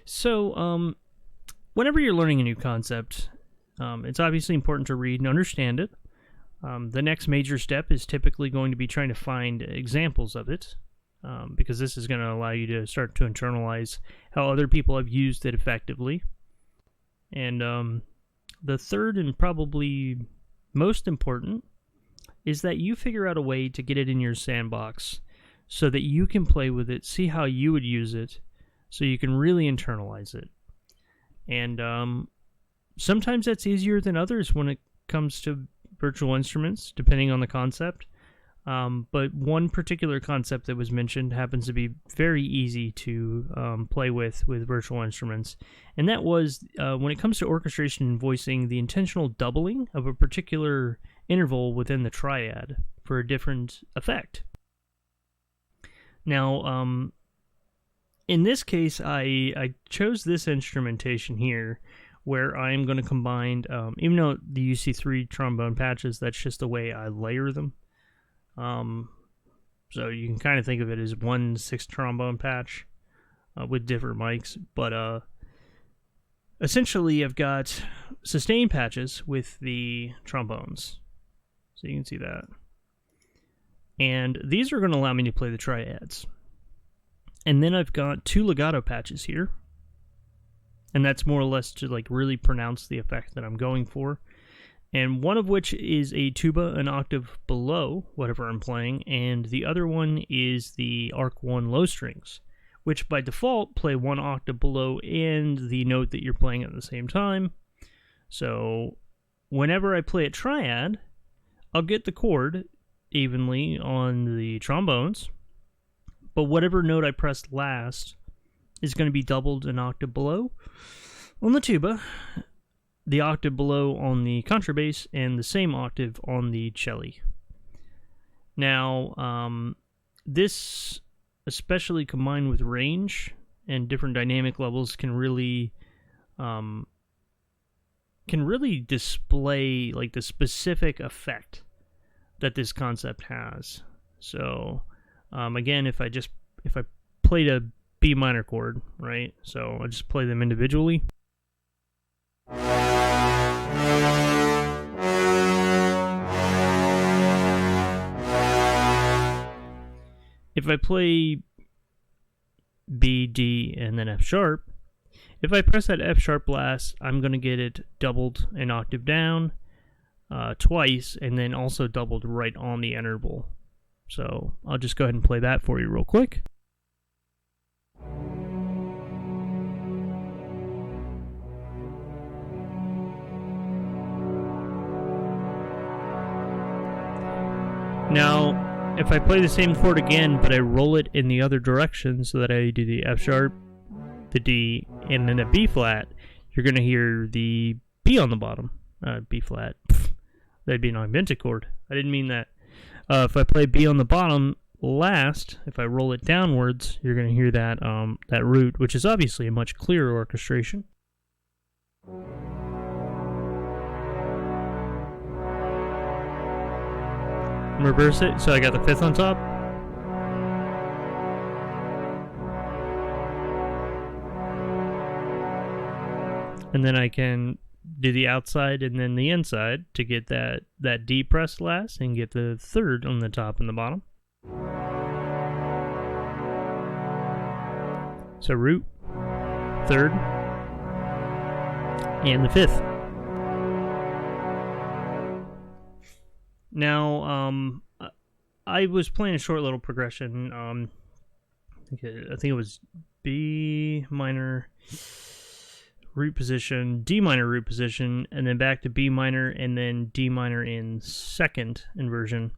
So, whenever you're learning a new concept, it's obviously important to read and understand it. The next major step is typically going to be trying to find examples of it, because this is going to allow you to start to internalize how other people have used it effectively. And the third and probably most important is that you figure out a way to get it in your sandbox so that you can play with it, see how you would use it, so you can really internalize it. And sometimes that's easier than others when it comes to virtual instruments, depending on the concept. But one particular concept that was mentioned happens to be very easy to play with virtual instruments, and that was when it comes to orchestration and voicing, the intentional doubling of a particular interval within the triad for a different effect. Now, in this case, I chose this instrumentation here, where I'm going to combine, even though the UC3 trombone patches, that's just the way I layer them. So you can kind of think of it as 1/6 trombone patch with different mics, but essentially I've got sustain patches with the trombones, so you can see that. And these are going to allow me to play the triads. And then I've got 2 legato patches here, and that's more or less to like really pronounce the effect that I'm going for. And one of which is a tuba an octave below whatever I'm playing, and the other one is the Arc 1 low strings, which by default play 1 octave below and the note that you're playing at the same time. So whenever I play a triad, I'll get the chord evenly on the trombones, but whatever note I pressed last is going to be doubled an octave below on the tuba, the octave below on the contrabass, and the same octave on the cello. Now, this, especially combined with range and different dynamic levels, can really display like the specific effect that this concept has. So, again, if I played a B minor chord, right? So I just play them individually. If I play B, D, and then F sharp, if I press that F sharp last, I'm going to get it doubled an octave down twice, and then also doubled right on the interval. So I'll just go ahead and play that for you real quick. Now, if I play the same chord again, but I roll it in the other direction so that I do the F sharp, the D, and then a B flat, you're going to hear the B on the bottom. B flat. That'd be an augmented chord. I didn't mean that. If I play B on the bottom last, if I roll it downwards, you're going to hear that that root, which is obviously a much clearer orchestration. Reverse it, so I got the 5th on top. And then I can do the outside and then the inside to get that D pressed last and get the 3rd on the top and the bottom. So root, 3rd, and the 5th. Now, I was playing a short little progression. I think it was B minor root position, D minor root position, and then back to B minor, and then D minor in 2nd inversion,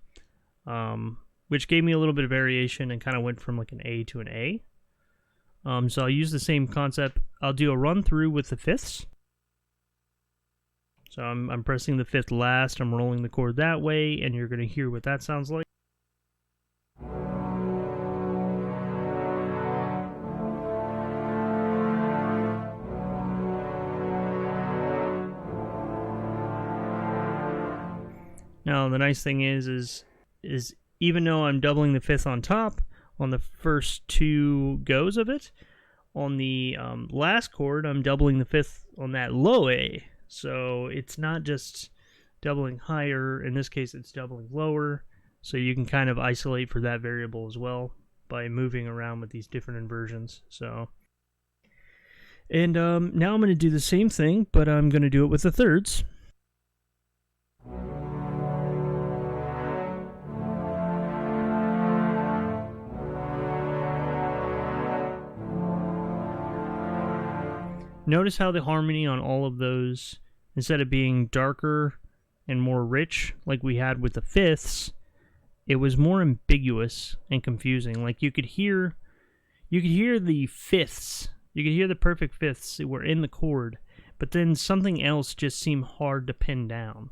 which gave me a little bit of variation and kind of went from like an A to an A. So I'll use the same concept. I'll do a run through with the 5ths. So I'm pressing the 5th last, I'm rolling the chord that way, and you're going to hear what that sounds like. Now the nice thing is even though I'm doubling the 5th on top on the first 2 goes of it, on the last chord, I'm doubling the fifth on that low A. So it's not just doubling higher. In this case, it's doubling lower. So you can kind of isolate for that variable as well by moving around with these different inversions. So, and now I'm going to do the same thing, but I'm going to do it with the thirds. Notice how the harmony on all of those, instead of being darker and more rich like we had with the fifths, it was more ambiguous and confusing. Like you could hear the fifths, you could hear the perfect fifths that were in the chord, but then something else just seemed hard to pin down,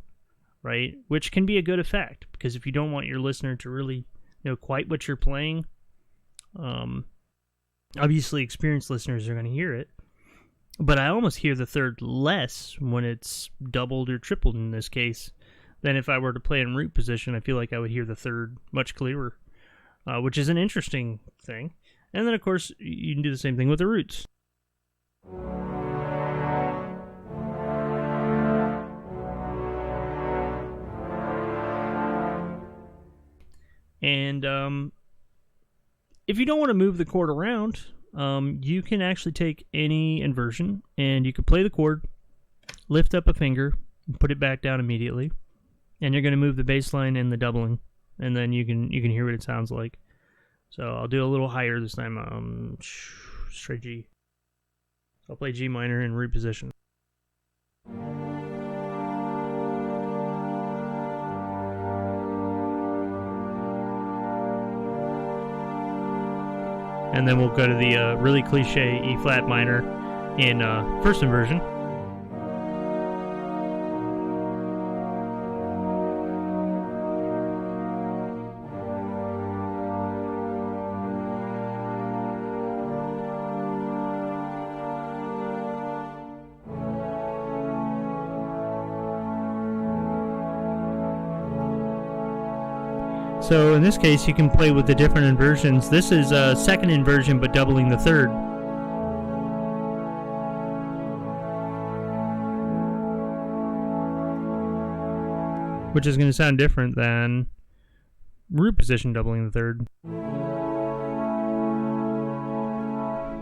right? Which can be a good effect, because if you don't want your listener to really know quite what you're playing, obviously experienced listeners are going to hear it. But I almost hear the third less when it's doubled or tripled in this case than if I were to play in root position. I feel like I would hear the third much clearer, which is an interesting thing. And then, of course, you can do the same thing with the roots. And if you don't want to move the chord around, you can actually take any inversion and you can play the chord, lift up a finger, and put it back down immediately, and you're going to move the bass line and the doubling, and then you can hear what it sounds like. So I'll do a little higher this time, straight G. So I'll play G minor in root position. And then we'll go to the really cliche E flat minor in first inversion. So in this case, you can play with the different inversions. This is a second inversion, but doubling the third. Which is going to sound different than root position doubling the third.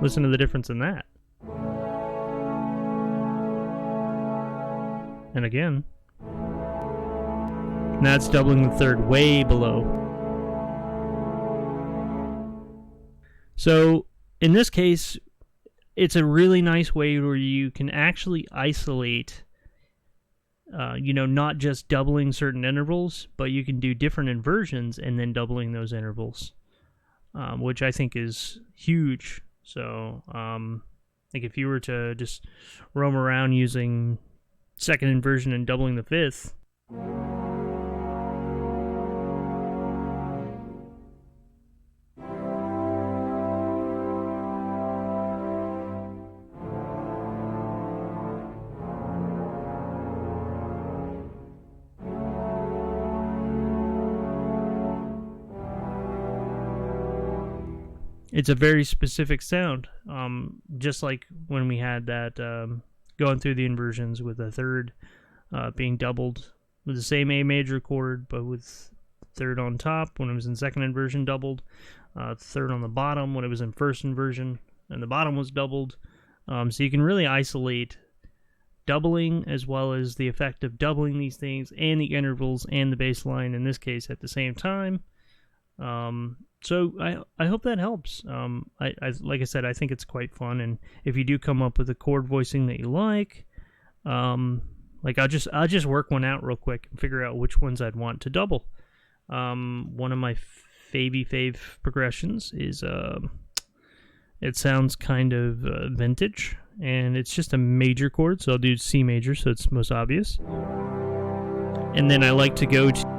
Listen to the difference in that. And again. And that's doubling the third way below. So in this case, it's a really nice way where you can actually isolate, not just doubling certain intervals, but you can do different inversions and then doubling those intervals, which I think is huge. So like if you were to just roam around using second inversion and doubling the fifth, it's a very specific sound, just like when we had that going through the inversions with the third being doubled with the same A major chord, but with third on top when it was in second inversion doubled, third on the bottom when it was in first inversion, and the bottom was doubled. So you can really isolate doubling as well as the effect of doubling these things and the intervals and the bass line in this case at the same time. So I hope that helps. I like I said, I think it's quite fun, and if you do come up with a chord voicing that you like, I'll just work one out real quick and figure out which ones I'd want to double. One of my fave progressions is it sounds kind of vintage, and it's just a major chord, so I'll do C major, so it's most obvious. And then I like to go to,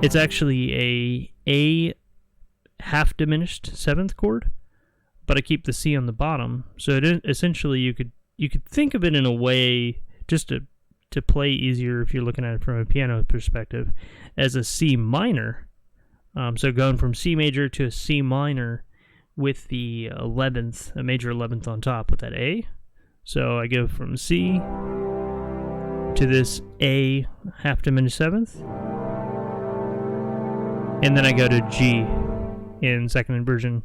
it's actually a half diminished seventh chord, but I keep the C on the bottom. So essentially you could think of it in a way, just to play easier if you're looking at it from a piano perspective, as a C minor. So going from C major to a C minor with the 11th, a major 11th on top with that A. So I go from C to this A half diminished seventh, and then I go to G in second inversion.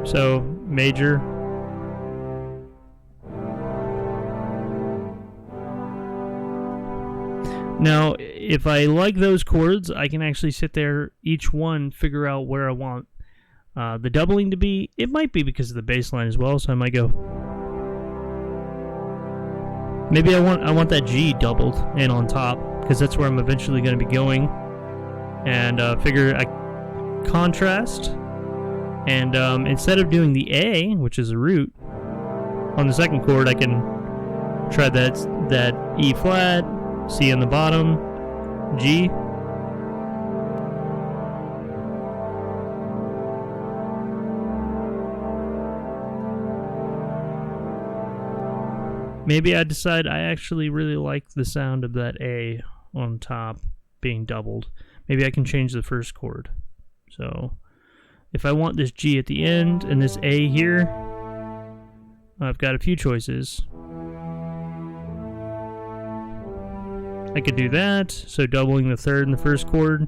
So major, now if I like those chords, I can actually sit there, each one, figure out where I want the doubling to be. It might be because of the bass line as well, so I might go, maybe I want that G doubled and on top, because that's where I'm eventually going to be going, and figure I contrast, and instead of doing the A, which is a root, on the second chord, I can try that E flat, C on the bottom, G. Maybe I decide I actually really like the sound of that A on top being doubled. Maybe I can change the first chord. So if I want this G at the end and this A here, I've got a few choices. I could do that, so doubling the third and the first chord,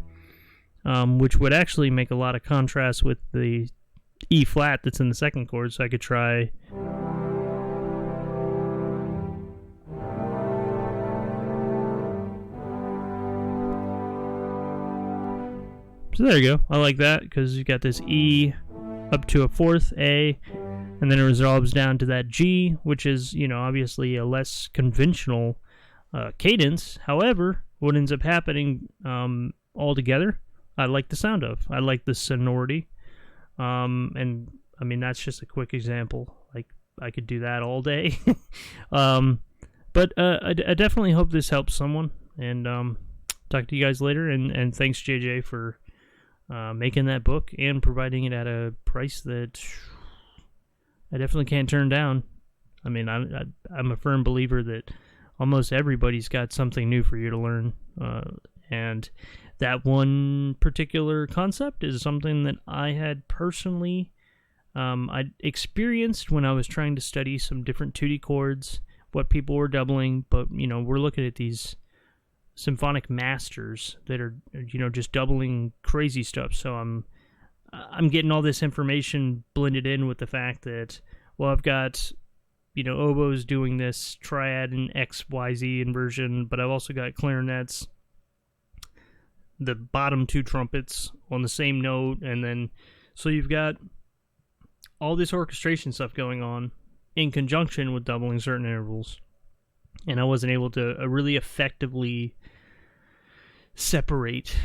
which would actually make a lot of contrast with the E flat that's in the second chord, so I could try so there you go. I like that because you got this E up to a fourth A, and then it resolves down to that G, which is, you know, obviously a less conventional cadence. However, what ends up happening altogether, I like the sound of. I like the sonority. And I mean, that's just a quick example. Like, I could do that all day. But I definitely hope this helps someone. And talk to you guys later. And thanks, JJ, for making that book and providing it at a price that I definitely can't turn down. I mean, I'm a firm believer that almost everybody's got something new for you to learn, and that one particular concept is something that I had personally I experienced when I was trying to study some different 2D chords, what people were doubling. But you know, we're looking at these symphonic masters that are, you know, just doubling crazy stuff. So I'm getting all this information blended in with the fact that, well, I've got, you know, oboes doing this triad and XYZ inversion, but I've also got clarinets, the bottom two trumpets on the same note, and then so you've got all this orchestration stuff going on in conjunction with doubling certain intervals. And I wasn't able to really effectively separate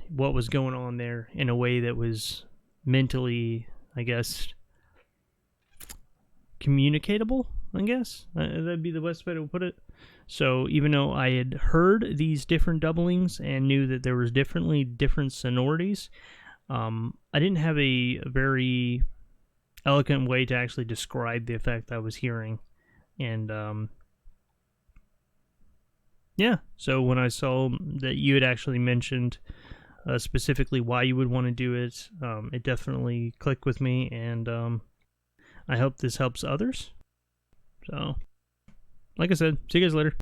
what was going on there in a way that was mentally, I guess, communicatable, I guess. That'd be the best way to put it. So even though I had heard these different doublings and knew that there was different sonorities, I didn't have a very eloquent way to actually describe the effect I was hearing. And yeah, so when I saw that you had actually mentioned specifically why you would want to do it, it definitely clicked with me, and I hope this helps others. So, like I said, see you guys later.